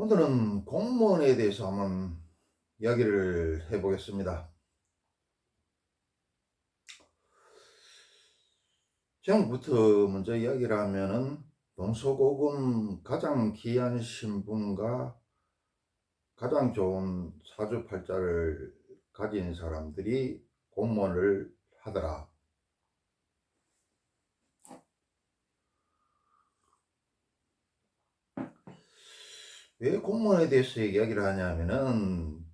오늘은 공무원에 대해서 한번 이야기를 해보겠습니다. 제목부터 먼저 이야기를 하면은 동서고금 가장 귀한 신분과 가장 좋은 사주팔자를 가진 사람들이 공무원을 하더라. 왜 공무원에 대해서 이야기를 하냐면은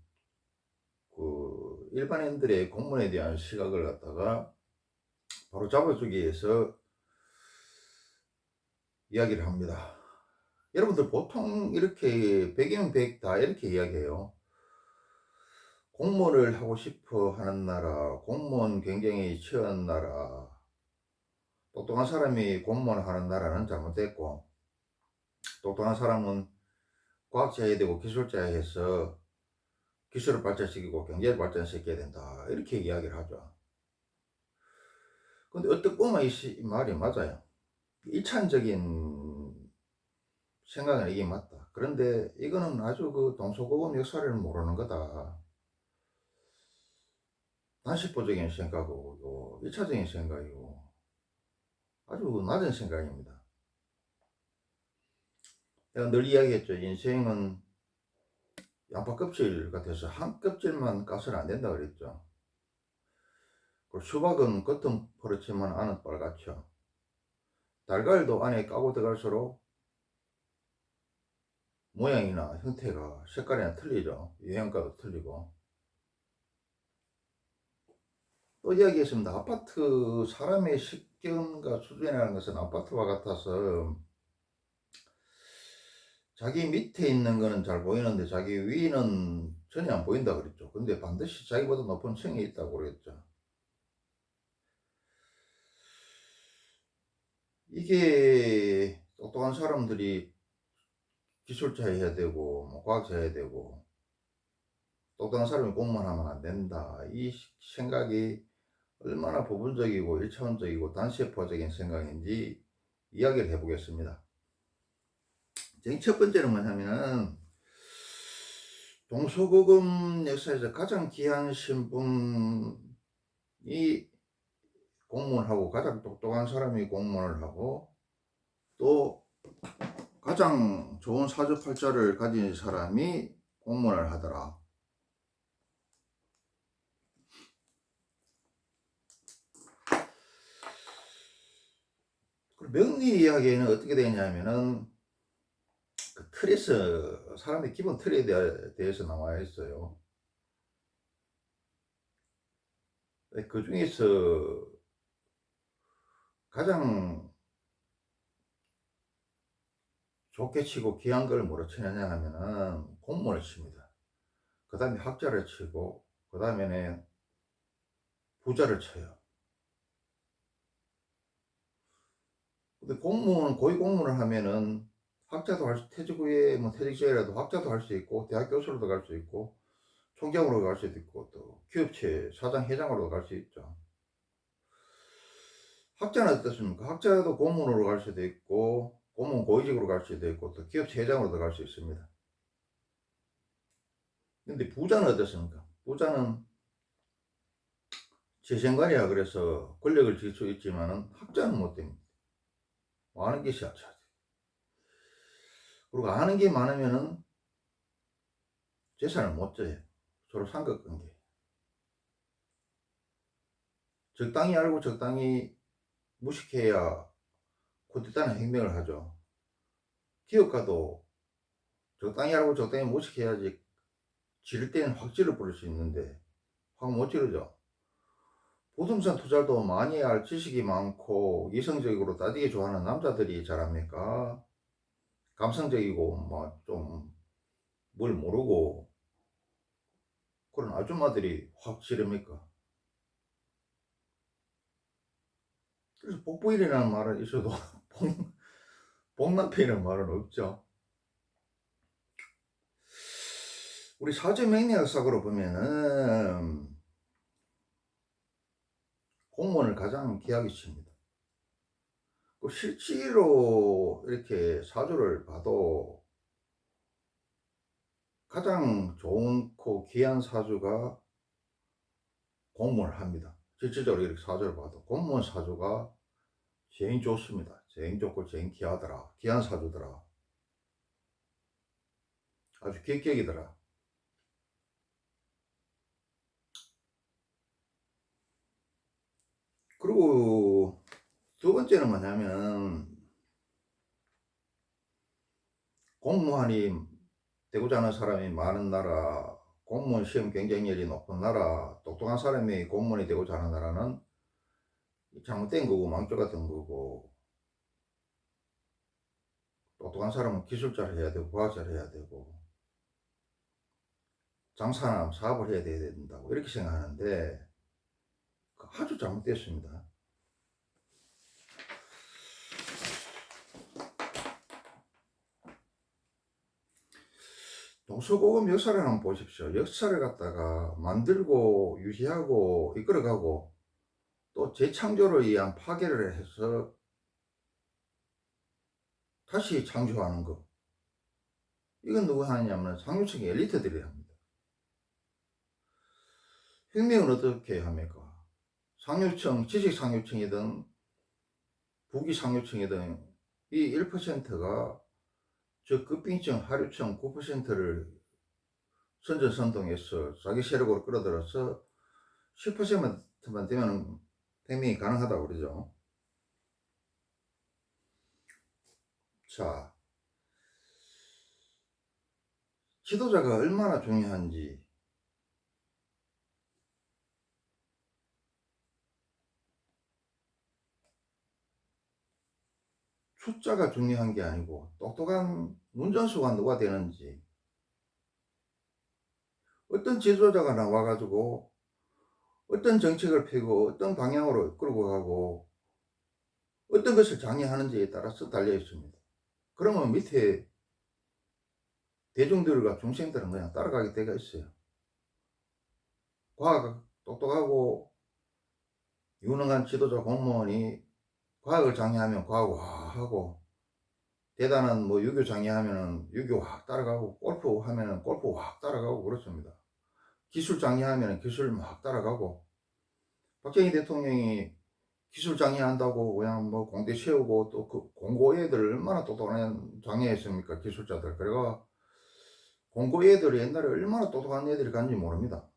일반인들의 공무원에 대한 시각을 갖다가 바로 잡아주기 위해서 이야기를 합니다. 여러분들 보통 이렇게 100이면 100 다 이렇게 이야기해요. 공무원을 하고 싶어 하는 나라, 공무원 굉장히 치열한 나라, 똑똑한 사람이 공무원 하는 나라는 잘못됐고, 똑똑한 사람은 과학자 해야 되고 기술자 해서 기술을 발전시키고 경제를 발전시켜야 된다, 이렇게 이야기를 하죠. 근데 어떻게 보면 이 말이 맞아요. 일차적인 생각은 이게 맞다. 그런데 이거는 아주 그 동서고금 역사를 모르는 거다. 단식보적인 생각이고 1차적인 생각이고 아주 낮은 생각입니다. 내가 늘 이야기했죠. 인생은 양파 껍질 같아서 한 껍질만 까서는 안 된다 그랬죠. 그리고 수박은 겉은 퍼렇지만 안은 빨갛죠. 달걀도 안에 까고 들어갈수록 모양이나 형태가 색깔이나 틀리죠. 유형가도 틀리고. 또 이야기했습니다. 아파트 사람의 식견과 수준이라는 것은 아파트와 같아서 자기 밑에 있는 거는 잘 보이는데 자기 위는 전혀 안 보인다 그랬죠. 근데 반드시 자기보다 높은 층에 있다고 그랬죠. 이게 똑똑한 사람들이 기술자 해야 되고 뭐 과학자 해야 되고 똑똑한 사람이 공무원 하면 안 된다. 이 생각이 얼마나 부분적이고 일차원적이고 단세포적인 생각인지 이야기를 해보겠습니다. 첫 번째는 뭐냐면은 동서고금 역사에서 가장 귀한 신분이 공무원을 하고 가장 똑똑한 사람이 공무원을 하고 또 가장 좋은 사주팔자를 가진 사람이 공무원을 하더라. 명리 이야기는 어떻게 되냐면은 그 틀에서 사람의 기본 틀에 대해서 나와 있어요. 그 중에서 가장 좋게 치고 귀한 걸 뭐로 치느냐 하면은 공무원을 칩니다. 그 다음에 학자를 치고 그 다음에는 부자를 쳐요. 근데 공무원, 고위공무원을 하면은 학자도 할 수, 퇴직 후에 뭐 퇴직자라도 학자도 할 수 있고 대학 교수로도 갈 수 있고 총장으로 갈 수도 있고 또 기업체 사장 회장으로도 갈 수 있죠. 학자는 어떻습니까? 학자도 공무원으로 갈 수도 있고 공무원 고위직으로 갈 수도 있고 또 기업체 회장으로도 갈 수 있습니다. 근데 부자는 어떻습니까? 부자는 재생관이야 그래서 권력을 쥘 수 있지만은 학자는 못 됩니다. 아는 게 시작해야 돼. 그리고 아는 게 많으면은 재산을 못 져요. 서로 상극관계. 적당히 알고 적당히 무식해야 쿠데타는 혁명을 하죠. 기업가도 적당히 알고 적당히 무식해야지 지를 때는 확 질러 버릴 수 있는데 확 못 지르죠. 부동산 투자도 많이 알 지식이 많고 이성적으로 따지기 좋아하는 남자들이 잘합니까? 감성적이고 뭐 좀 뭘 모르고 그런 아줌마들이 확 지릅니까? 그래서 복부일이라는 말은 있어도 복납이라는 말은 없죠. 우리 사주명리학상으로 보면은 공무원을 가장 귀하게 칩니다. 실제로 이렇게 사주를 봐도 가장 좋고 귀한 사주가 공무원을 합니다. 실질적으로 이렇게 사주를 봐도 공무원 사주가 제일 좋습니다. 제일 좋고 제일 귀하더라. 귀한 사주더라. 아주 기격이더라. 그리고 두 번째는 뭐냐면 공무원이 되고자 하는 사람이 많은 나라, 공무원 시험 경쟁률이 높은 나라, 똑똑한 사람이 공무원이 되고자 하는 나라는 잘못된 거고 망조가 된 거고, 똑똑한 사람은 기술자를 해야 되고 과학자를 해야 되고 장사나 사업을 해야 된다고 이렇게 생각하는데 아주 잘못됐습니다. 동서고금 역사를 한번 보십시오. 역사를 갖다가 만들고 유지하고 이끌어가고 또 재창조를 위한 파괴를 해서 다시 창조하는 거, 이건 누가 하느냐면 상류층의 엘리트들이 합니다. 혁명은 어떻게 합니까? 상류층, 지식 상류층이든 부귀 상류층이든 이 1%가 저 급빈층 하류층 9%를 선전선동해서 자기 세력으로 끌어들여서 10%만 되면 혁명이 가능하다고 그러죠. 자, 지도자가 얼마나 중요한지, 숫자가 중요한 게 아니고 똑똑한 운전수가 누가 되는지, 어떤 지도자가 나와가지고 어떤 정책을 펴고 어떤 방향으로 끌고 가고 어떤 것을 장려하는지에 따라서 달려 있습니다. 그러면 밑에 대중들과 중생들은 그냥 따라가게 되어 있어요. 과학 똑똑하고 유능한 지도자 공무원이 과학을 장려하면 과학 와 하고, 대단한 뭐 유교 장려하면은 유교 확 따라가고, 골프 하면은 골프 확 따라가고 그렇습니다. 기술 장려하면은 기술 막 따라가고, 박정희 대통령이 기술 장려한다고 그냥 뭐 공대 세우고 또 그 공고 애들 얼마나 똑똑한 장려했습니까? 기술자들. 그래가 공고 애들이 옛날에 얼마나 똑똑한 애들이 간지 모릅니다.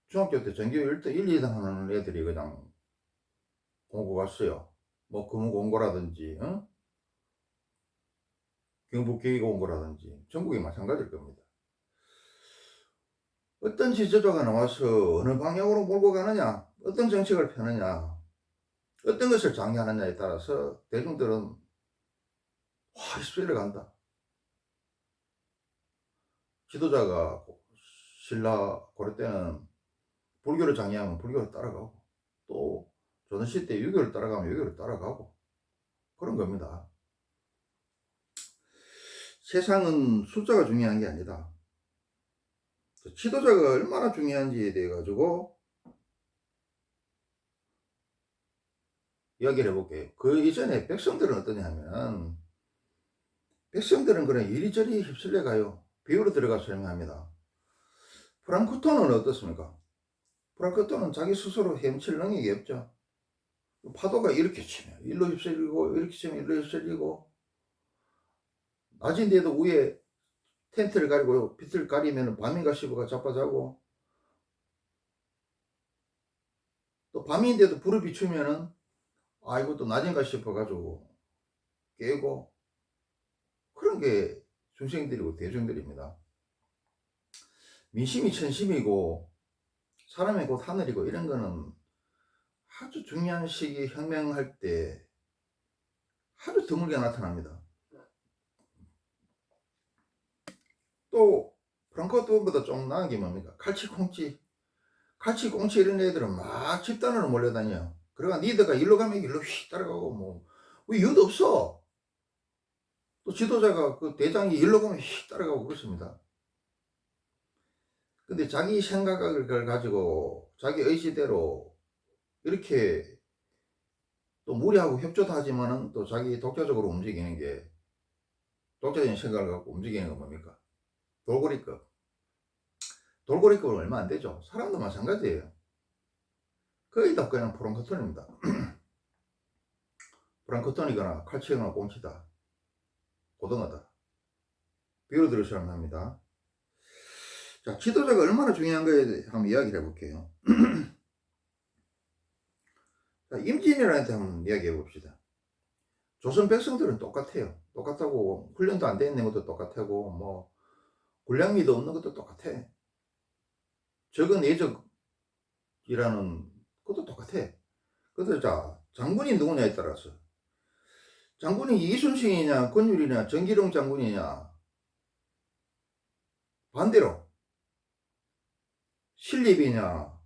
중학교 때 전교 1등, 1, 2등 하는 애들이 그냥 공고 갔어요. 뭐 금호공고라든지 경북기계공고라든지 전국이 마찬가지일 겁니다. 어떤 지도자가 나와서 어느 방향으로 몰고 가느냐, 어떤 정책을 펴느냐, 어떤 것을 장려하느냐에 따라서 대중들은 휩쓸려 간다. 지도자가 신라 고려 때는 불교를 장려하면 불교를 따라가고, 또 조선시대 유교를 따라가면 유교를 따라가고 그런 겁니다. 세상은 숫자가 중요한 게 아니다. 지도자가 얼마나 중요한지에 대해 가지고 이야기를 해볼게요. 그 이전에 백성들은 어떠냐 하면, 백성들은 그냥 이리저리 휩쓸려 가요. 비유로 들어가서 설명합니다. 프랑크톤은 어떻습니까? 프랑크톤은 자기 스스로 헤엄칠 능력이 없죠. 파도가 이렇게 치면 일로 휩쓸리고 이렇게 치면 일로 휩쓸리고, 낮인데도 위에 텐트를 가리고 빛을 가리면 밤인가 싶어가 자빠자고, 또 밤인데도 불을 비추면은 아이고 또 낮인가 싶어가지고 깨고, 그런 게 중생들이고 대중들입니다. 민심이 천심이고 사람이 곧 하늘이고 이런 거는 아주 중요한 시기 혁명할 때 아주 드물게 나타납니다. 또 프랑크톤보다 좀 나은 게 뭡니까? 칼치콩치 이런 애들은 막 집단으로 몰려다녀. 그러니까 니드가 일로 가면 일로 휙 따라가고, 뭐 이유도 없어. 또 지도자가 그 대장이 일로 가면 휙 따라가고 그렇습니다. 근데 자기 생각을 가지고 자기 의지대로 이렇게 또 무리하고 협조도 하지만은 또 자기 독자적으로 움직이는 게, 독자적인 생각을 갖고 움직이는 건 뭡니까? 돌고리급. 돌고래급은 얼마 안 되죠. 사람도 마찬가지예요. 거의 다 그냥 프랑크톤입니다. 프랑크톤이거나 칼치거나 꽁치다, 고등어다. 비유를 들으시면 합니다. 자, 지도자가 얼마나 중요한가에 한번 이야기를 해볼게요. 자, 임진왜란한테 한번 이야기해 봅시다. 조선 백성들은 똑같아요. 똑같다고, 훈련도 안 돼 있는 것도 똑같고, 뭐 군량미도 없는 것도 똑같아. 적은 예적이라는 것도 똑같아. 그래서 자, 장군이 누구냐에 따라서, 장군이 이순신이냐 권율이냐 정기룡 장군이냐, 반대로 신립이냐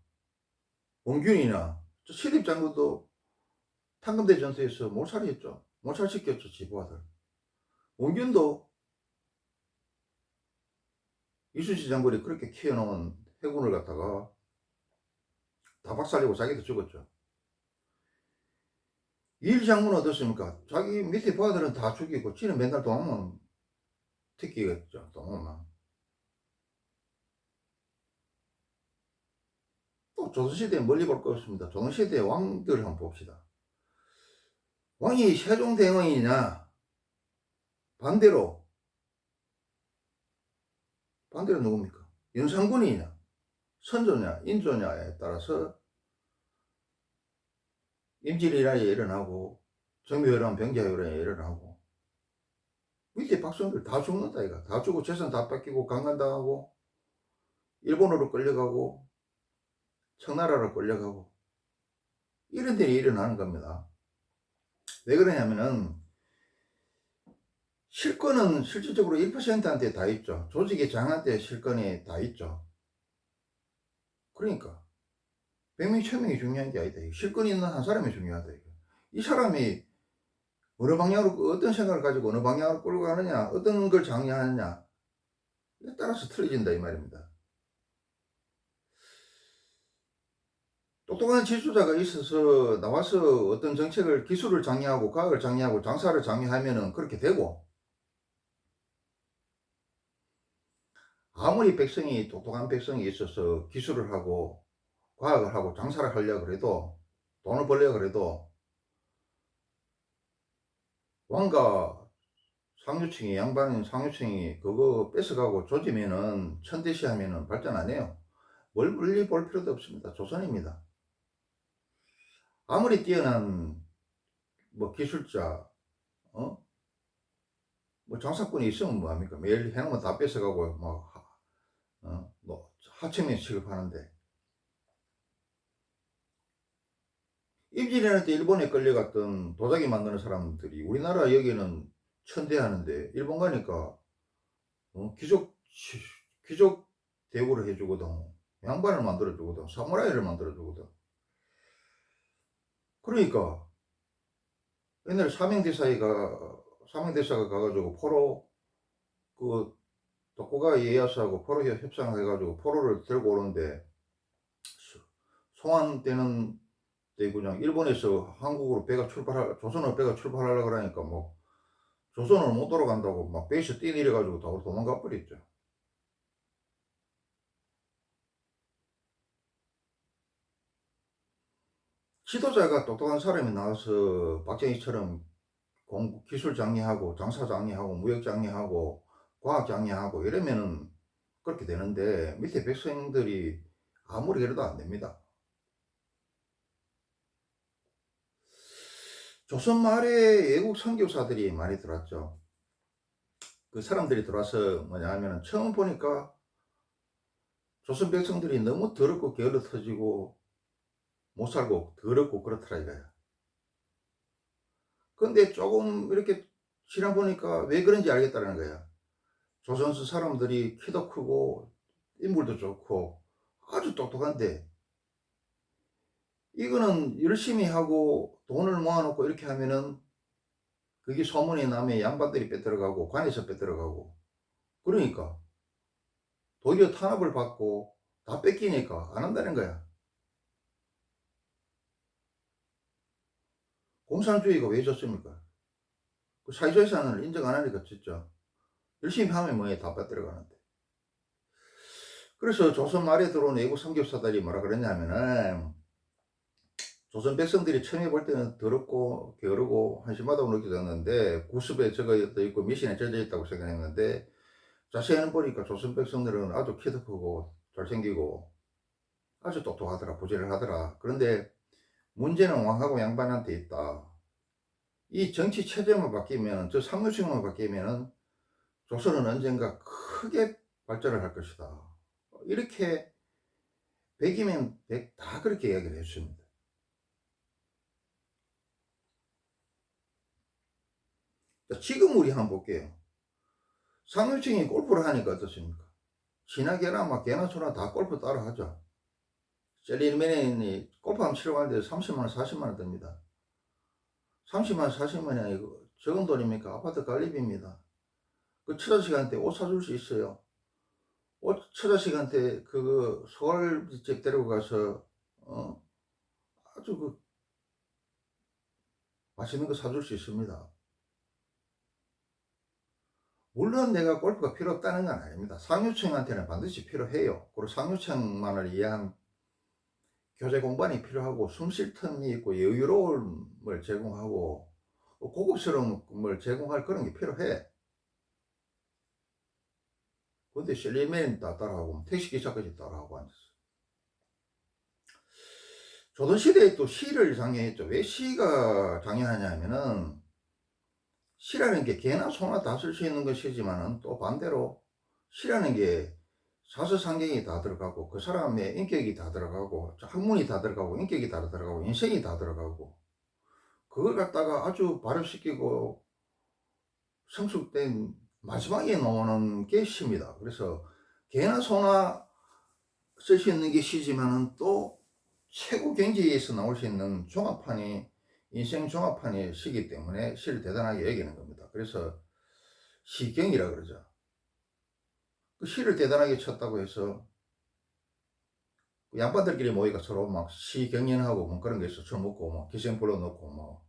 원균이냐, 신립 장군도 탄검대 전투에서 몰살했죠. 몰살시켰죠, 지부하들. 원균도 이순신 장군이 그렇게 키워놓은 해군을 갖다가 다 박살내고 자기도 죽었죠. 이일 장군은 어떻습니까? 자기 밑에 부하들은 다 죽이고 지는 맨날 도망만 특기겠죠. 도망만. 또 조선시대에 멀리 볼 거 없습니다. 조선시대의 왕들 한번 봅시다. 왕이 세종대왕이냐, 반대로 누굽니까? 윤상군이냐, 선조냐, 인조냐에 따라서 임진왜란이 일어나고 정묘회란, 병자회란이 일어나고 밑에 박성들 다 죽는다 이거. 다 죽고 재산 다 뺏기고 강간당하고 일본으로 끌려가고 청나라로 끌려가고 이런 일이 일어나는 겁니다. 왜 그러냐면은 실권은 실질적으로 1%한테 다 있죠. 조직의 장한테 실권이 다 있죠. 그러니까 100명, 1000명이 중요한 게 아니다. 실권이 있는 한 사람이 중요하다. 이 사람이 어느 방향으로, 어떤 생각을 가지고 어느 방향으로 끌고 가느냐, 어떤 걸 장려하느냐, 이에 따라서 틀어진다 이 말입니다. 똑똑한 지도자가 있어서 나와서 어떤 정책을, 기술을 장려하고 과학을 장려하고 장사를 장려하면은 그렇게 되고, 아무리 백성이, 똑똑한 백성이 있어서 기술을 하고 과학을 하고 장사를 하려고 해도, 돈을 벌려고 해도 왕과 상류층이, 양반인 상류층이 그거 뺏어가고 조지면은, 천대시하면은 발전 안 해요. 멀리 볼 필요도 없습니다. 조선입니다. 아무리 뛰어난 뭐 기술자, 뭐 장사꾼이 있으면 뭐합니까? 매일 해놓으면 다 뺏어가고 뭐 하청면 취급하는데, 임진왜란 때 일본에 끌려갔던 도자기 만드는 사람들이 우리나라 여기는 천대하는데 일본 가니까 귀족 대우를 해주거든. 양반을 만들어주거든. 사무라이를 만들어주거든. 그러니까 옛날에 사명대사가 가가지고 포로, 그 독고가 이에야스하고 포로 협상을 해가지고 포로를 들고 오는데, 송환 때는 때 그냥 일본에서 한국으로 조선으로 배가 출발하려고 그러니까 뭐 조선으로 못 돌아간다고 막 배에서 뛰내려가지고 다 도망가 버렸죠. 지도자가 똑똑한 사람이 나와서 박정희처럼 기술 장려하고 장사 장려하고 무역 장려하고 과학 장려하고 이러면은 그렇게 되는데, 밑에 백성들이 아무리 그래도 안 됩니다. 조선 말에 외국 선교사들이 많이 들어왔죠. 그 사람들이 들어와서 뭐냐 하면, 처음 보니까 조선 백성들이 너무 더럽고 게을러 터지고 못 살고 더럽고 그렇더라 이거야. 근데 조금 이렇게 지나 보니까 왜 그런지 알겠다는 거야. 조선서 사람들이 키도 크고 인물도 좋고 아주 똑똑한데, 이거는 열심히 하고 돈을 모아놓고 이렇게 하면은 그게 소문이 나면 양반들이 뺏들어가고 관에서 뺏들어가고, 그러니까 도리어 탄압을 받고 다 뺏기니까 안 한다는 거야. 공산주의가 왜 좋습니까? 그 사회주의 사안을 인정 안 하니까 진짜 열심히 하면 뭐해 다 뺏들어가는데. 그래서 조선 말에 들어온 외국 선교사들이 뭐라 그랬냐면은 조선 백성들이 처음에 볼 때는 더럽고 게으르고 한심하다고 느껴졌는데 구습에 젖어 있고 미신에 젖어 있다고 생각했는데 자세히 보니까 조선 백성들은 아주 키도 크고 잘생기고 아주 똑똑하더라, 부지런하더라. 그런데 문제는 왕하고 양반한테 있다. 이 정치 체제만 바뀌면, 저 상류층만 바뀌면은 조선은 언젠가 크게 발전을 할 것이다. 이렇게 100이면 100 다 그렇게 이야기를 했습니다. 자, 지금 우리 한번 볼게요. 상류층이 골프를 하니까 어떻습니까? 신하계나 막 개나 소나 다 골프 따라 하죠. 셀리맨이 골프 한번 치러 가는데 30만원, 40만원 듭니다. 30만원, 40만원이 아니고 적은 돈입니까? 아파트 관리비입니다. 그 처자식한테 옷 사줄 수 있어요. 옷 처자식한테 그 소갈집 데리고 가서 아주 그 맛있는 거 사줄 수 있습니다. 물론 내가 골프가 필요 없다는 건 아닙니다. 상류층한테는 반드시 필요해요. 그리고 상류층만을 위한 교재 공간이 필요하고 숨 쉴 틈이 있고 여유로움을 제공하고 고급스러움을 제공할 그런 게 필요해. 근데 셀리맨 다 따라하고 택시기사까지 따라하고 앉았어. 조선시대에 또 시를 장려했죠. 왜 시가 장려하냐면은 시라는 게 개나 소나 다 쓸 수 있는 것이지만은 또 반대로 시라는 게 사서상경이 다 들어가고 그 사람의 인격이 다 들어가고 학문이 다 들어가고 인격이 다 들어가고 인생이 다 들어가고 그걸 갖다가 아주 발효시키고 성숙된 마지막에 나오는 게 시입니다. 그래서 개나 소나 쓸 수 있는 게 시지만은 또 최고 경지에서 나올 수 있는 종합판이 인생 종합판이 시기 때문에 시를 대단하게 여기는 겁니다. 그래서 시경이라 그러죠. 그 시를 대단하게 쳤다고 해서 양반들끼리 모이가 서로 막 시경연하고 뭐 그런 게 있어. 술 먹고 뭐 기생 불러놓고 뭐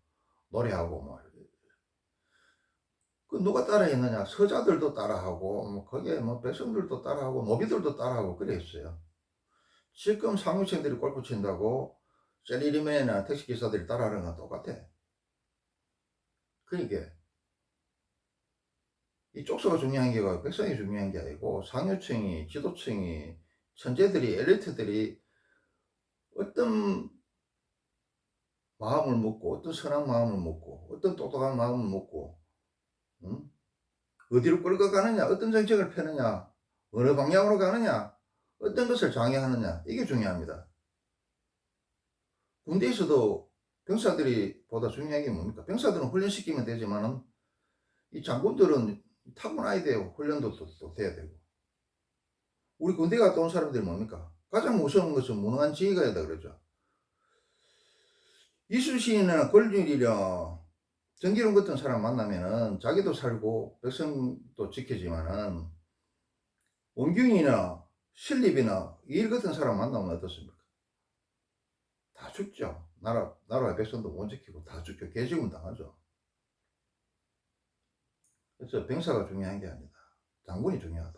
노래하고 뭐. 그 누가 따라했느냐? 서자들도 따라하고 뭐 거기에 뭐 백성들도 따라하고 노비들도 따라하고 그랬어요. 지금 상류층들이 골프 친다고 셀리리맨이나 택시기사들이 따라하는 건 똑같아. 그러니까 이 쪽수가 중요한 게 아니고 백성이 중요한 게 아니고 상류층이 지도층이 천재들이 엘리트들이 어떤 마음을 먹고 어떤 선한 마음을 먹고 어떤 똑똑한 마음을 먹고 응? 어디로 끌고 가느냐 어떤 정책을 펴느냐 어느 방향으로 가느냐 어떤 것을 장애하느냐 이게 중요합니다. 군대에서도 병사들이 보다 중요한 게 뭡니까? 병사들은 훈련시키면 되지만은 이 장군들은 타고나야 돼요. 훈련도 또 돼야 되고. 우리 군대 갔다 온 사람들이 뭡니까? 가장 무서운 것은 무능한 지휘관이다 그러죠. 이순신이나 권율이나 정기룡 같은 사람 만나면은 자기도 살고 백성도 지키지만은 원균이나 신립이나 이일 같은 사람 만나면 어떻습니까? 다 죽죠. 나라의 백성도 못 지키고 다 죽죠. 개죽음 당하죠. 그래서 병사가 중요한 게 아니다. 장군이 중요하다.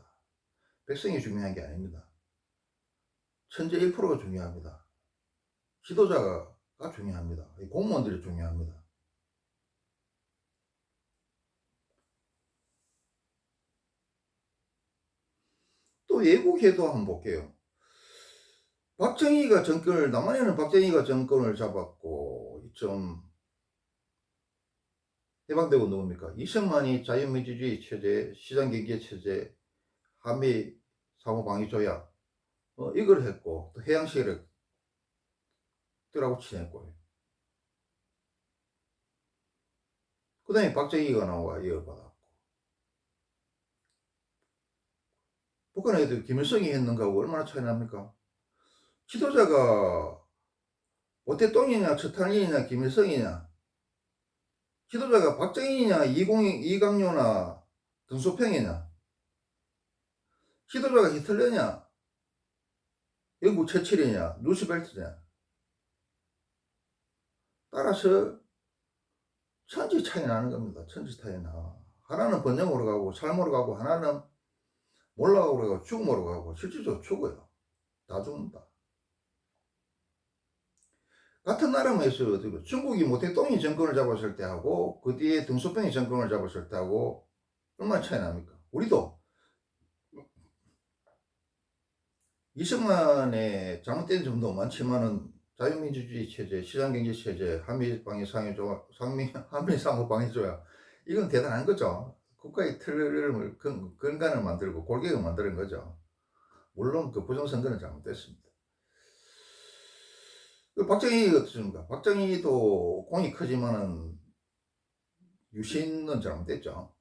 백성이 중요한 게 아닙니다. 천재 1%가 중요합니다. 지도자가 중요합니다. 공무원들이 중요합니다. 또 외국에도 한번 볼게요. 박정희가 정권을, 남한에는 박정희가 정권을 잡았고, 좀 해방되고 누굽니까? 이승만이 자유민주주의 체제, 시장경제 체제, 한미 상호방위 조약, 이걸 했고, 또 해양시를 들하고 친했고, 그 다음에 박정희가 나와 이어받았고, 북한에도 김일성이 했는가하고 얼마나 차이 납니까? 지도자가 모태똥이냐, 처탈린이냐, 김일성이냐, 지도자가 박정희냐, 이강요나, 등소평이냐, 지도자가 히틀러냐, 영국 처칠이냐, 루스벨트냐, 따라서 천지 차이 나는 겁니다. 천지 차이 나. 하나는 번영으로 가고 삶으로 가고 하나는 몰라고 그래가 죽음으로 가고 실질적으로 죽어요. 다 죽는다. 같은 나라만 있어요. 중국이 모택동이 정권을 잡았을 때하고 그 뒤에 등소평이 정권을 잡았을 때하고 얼마나 차이 납니까? 우리도 이승만의 잘못된 점도 많지만은 자유민주주의 체제, 시장경제 체제, 한미방위 상해조약, 한미상호 방위조약 이건 대단한 거죠. 국가의 틀을 근간을 만들고 골격을 만드는 거죠. 물론 그 부정선거는 잘못됐습니다. 그 박정희가 어떻습니까? 박정희도 공이 크지만은 유신은 잘못됐죠.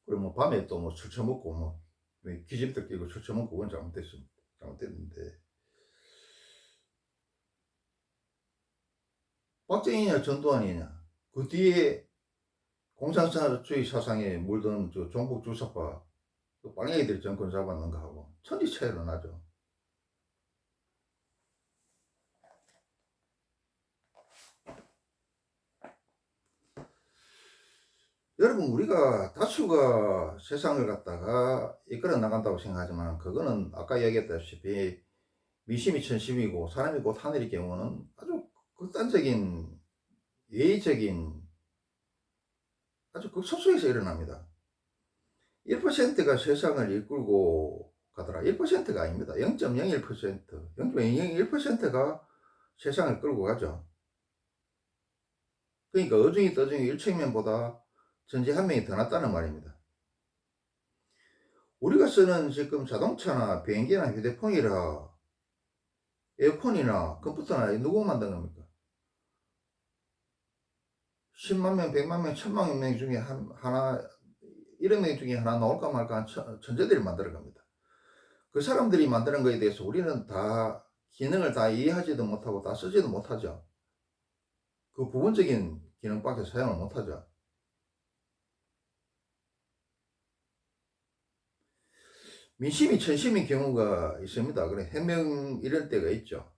그리고 뭐 밤에 또 뭐 술 처먹고 뭐 기집들 끼고 술 처먹고 그건 잘못됐습니다. 잘못됐는데 박정희냐 전두환이냐 그 뒤에 공산주의 사상에 물든 저 종북 주사파 그 빨갱이들이 정권 잡았는가 하고 천지 차이로 나죠. 여러분 우리가 다수가 세상을 갖다가 이끌어 나간다고 생각하지만 그거는 아까 얘기했다시피 민심이 천심이고 사람이 곧 하늘의 경우는 아주 극단적인 예의적인 아주 극소수에서 일어납니다. 1%가 세상을 이끌고 가더라. 1%가 아닙니다. 0.01%, 0.01%가 세상을 끌고 가죠. 그러니까 어중이 떠중이 일척면보다 전지 한 명이 더 낫다는 말입니다. 우리가 쓰는 지금 자동차나 비행기나 휴대폰이라 에어컨이나 컴퓨터나 누구 만든 겁니까? 10만 명, 100만 명, 1000만 명 중에 하나, 1명 중에 하나 나올까 말까 한 천재들이 만드는 겁니다. 그 사람들이 만드는 거에 대해서 우리는 다 기능을 다 이해하지도 못하고 다 쓰지도 못하죠. 그 부분적인 기능밖에 사용을 못하죠. 민심이 천심인 경우가 있습니다. 그래 해명 이럴 때가 있죠.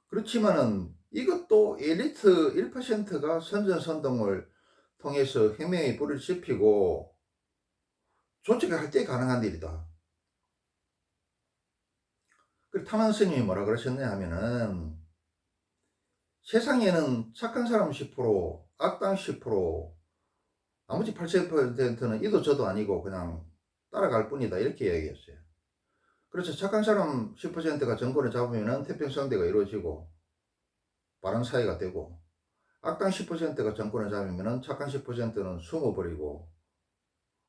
그렇지만은 이것도 엘리트 1%가 선전선동을 통해서 혁명의 불을 지피고 조직을 할 때 가능한 일이다. 그 타만 스님이 뭐라 그러셨냐 하면은 세상에는 착한 사람 10%, 악당 10%, 나머지 80%는 이도 저도 아니고 그냥 따라갈 뿐이다. 이렇게 얘기했어요. 그렇죠. 착한 사람 10%가 정권을 잡으면 태평성대가 이루어지고 바른 사회가 되고 악당 10%가 정권을 잡으면 착한 10%는 숨어버리고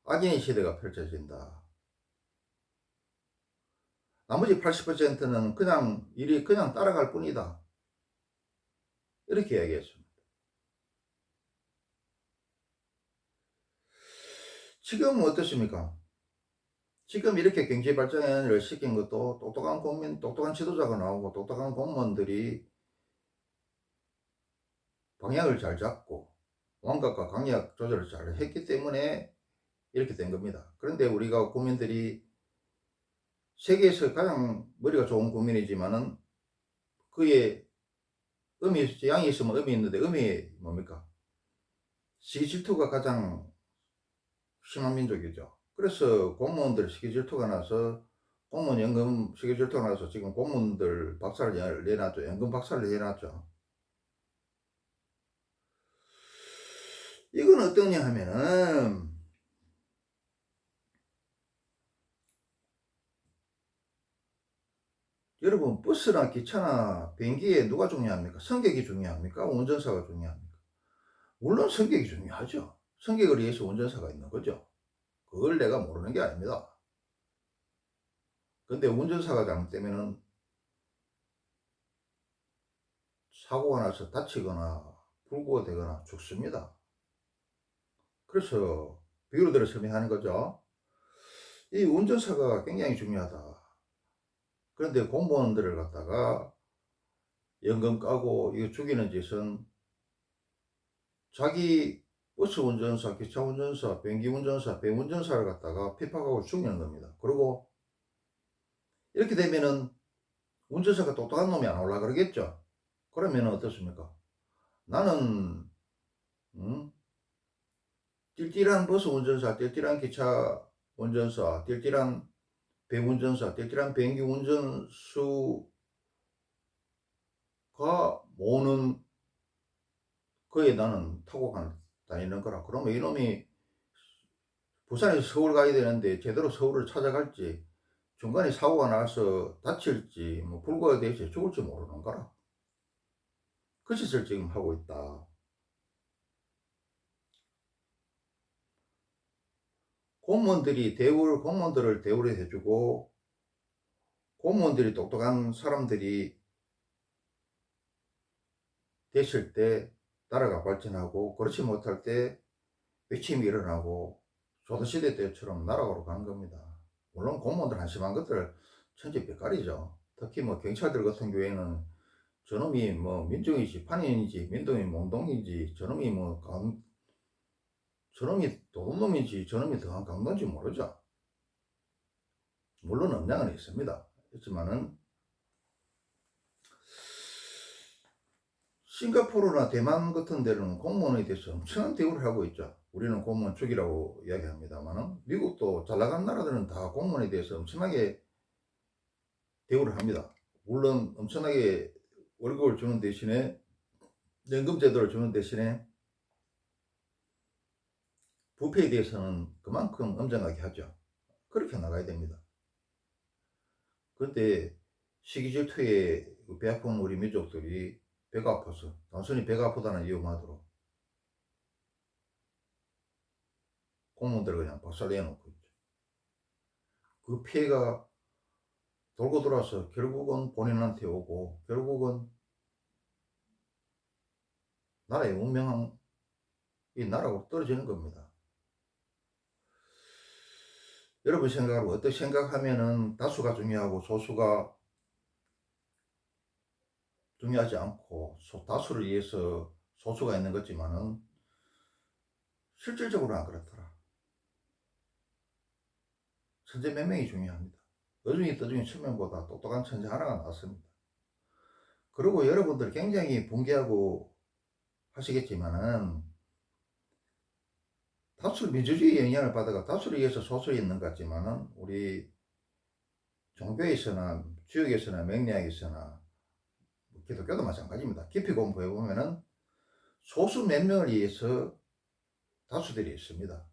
악인의 시대가 펼쳐진다. 나머지 80%는 그냥 일이 그냥 따라갈 뿐이다. 이렇게 얘기했습니다. 지금 어떻습니까? 지금 이렇게 경제 발전을 시킨 것도 똑똑한 국민, 똑똑한 지도자가 나오고 똑똑한 공무원들이 방향을 잘 잡고 완각과 강약 조절을 잘 했기 때문에 이렇게 된 겁니다. 그런데 우리가 국민들이 세계에서 가장 머리가 좋은 국민이지만은 그의 양이 있으면 음이 있는데 음이 뭡니까? 시기 질투가 가장 심한 민족이죠. 그래서 공무원들 시기 질투가 나서 공무원 연금 시기 질투가 나서 지금 공무원들 박살을 내놨죠. 연금 박살을 내놨죠. 이건 어떠냐 하면은 여러분 버스나 기차나 비행기에 누가 중요합니까? 승객이 중요합니까? 운전사가 중요합니까? 물론 승객이 중요하죠. 승객을 위해서 운전사가 있는 거죠. 그걸 내가 모르는 게 아닙니다. 근데 운전사가 잘못되면은 사고가 나서 다치거나 불구가 되거나 죽습니다. 그래서 비유를 들어 설명하는 거죠. 이 운전사가 굉장히 중요하다. 그런데 공무원들을 갖다가 연금 까고 이거 죽이는 짓은 자기 버스 운전사, 기차 운전사, 비행기 운전사, 배 운전사를 갖다가 핍박하고 죽이는 겁니다. 그리고 이렇게 되면은 운전사가 똑똑한 놈이 안 올라 그러겠죠. 그러면 어떻습니까? 나는 띨띨한 버스 운전사, 띨띨한 기차 운전사, 띨띨한 배 운전사, 띨띨한 비행기 운전수가 모는 거에 나는 타고 다니는 거라. 그러면 이놈이 부산에서 서울 가야 되는데 제대로 서울을 찾아갈지, 중간에 사고가 나서 다칠지, 뭐 불구가 돼서 죽을지 모르는 거라. 그 짓을 지금 하고 있다. 공무원들을 대우를 해주고, 공무원들이 똑똑한 사람들이 됐을 때 나라가 발전하고, 그렇지 못할 때 외침이 일어나고, 조선시대 때처럼 나락으로 간 겁니다. 물론 공무원들 한심한 것들 천지백갈이죠. 특히 뭐 경찰들 같은 경우에는 저놈이 뭐 민중이지 판인인지 민동이 몽동인지, 저놈이 도둑놈인지 저놈이 더한 강도인지 모르죠. 물론 음량은 있습니다. 있지만은 싱가포르나 대만 같은 데는 공무원에 대해서 엄청난 대우를 하고 있죠. 우리는 공무원 죽이라고 이야기합니다만은 미국도 잘 나간 나라들은 다 공무원에 대해서 엄청나게 대우를 합니다. 물론 엄청나게 월급을 주는 대신에, 연금 제도를 주는 대신에 부패에 대해서는 그만큼 엄정하게 하죠. 그렇게 나가야 됩니다. 그런데 시기 질투에 배 아픈 우리 민족들이 배가 아파서, 단순히 배가 아프다는 이유만으로 공무원들을 그냥 박살내놓고 있죠. 그 피해가 돌고 돌아서 결국은 본인한테 오고, 결국은 나라의 운명이 나라로 떨어지는 겁니다. 여러분 생각하고 어떻게 생각하면은 다수가 중요하고 소수가 중요하지 않고, 다수를 위해서 소수가 있는 거지만은 실질적으로 안 그렇더라. 천재 몇 명이 중요합니다. 어중이 떠중이 천명보다 똑똑한 천재 하나가 나왔습니다. 그리고 여러분들 굉장히 붕괴하고 하시겠지만은, 다수 민주주의의 영향을 받아가 다수를 위해서 소수를 있는 것 같지만은, 우리 종교에서나 주역에서나 맥락에서나 기독교도 마찬가지입니다. 깊이 공부해 보면은 소수 몇 명을 위해서 다수들이 있습니다.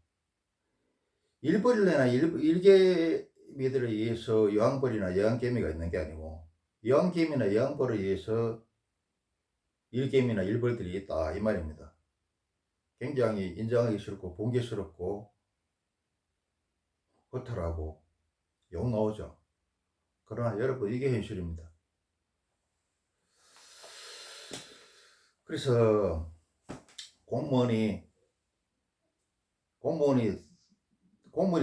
일벌레나 일개미들을 위해서 여왕벌이나 여왕개미가 있는 게 아니고, 여왕개미나 여왕벌을 위해서 일개미나 일벌들이 있다, 이 말입니다. 굉장히 인정하기 싫고 붕괴스럽고 허탈하고 욕 나오죠. 그러나 여러분, 이게 현실입니다. 그래서 공무원이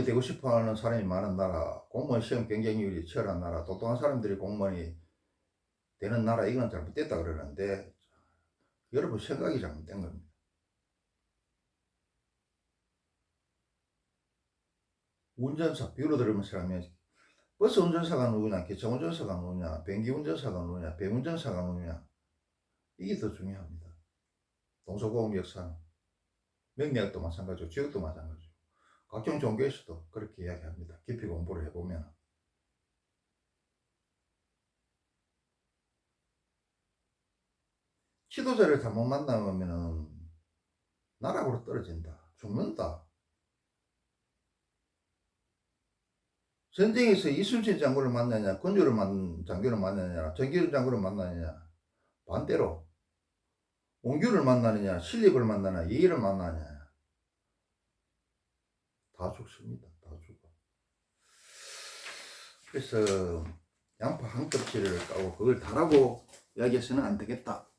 되고 싶어하는 사람이 많은 나라, 공무원 시험 경쟁률이 치열한 나라, 똑똑한 사람들이 공무원이 되는 나라, 이건 잘못됐다 그러는데, 여러분 생각이 잘못된 겁니다. 운전사 비유로 들으면서 하면, 버스 운전사가 누구냐, 기차 운전사가 누구냐, 비행기 운전사가 누구냐, 배 운전사가 누구냐, 이게 더 중요합니다. 동서고금 역사, 명리학도 마찬가지고 지역도 마찬가지고 각종 종교에서도 그렇게 이야기합니다. 깊이 공부를 해보면. 지도자를 잘못 만나면 나락으로 떨어진다, 죽는다. 전쟁에서 이순신 장군을 만나냐, 권율을 장군을 만나냐, 정기훈 장군을 만나냐, 반대로 원규를 만나느냐, 신립을 만나냐, 예의를 만나냐, 다 죽습니다. 다 죽어. 그래서 양파 한 껍질을 까고 그걸 다라고 이야기해서는 안 되겠다.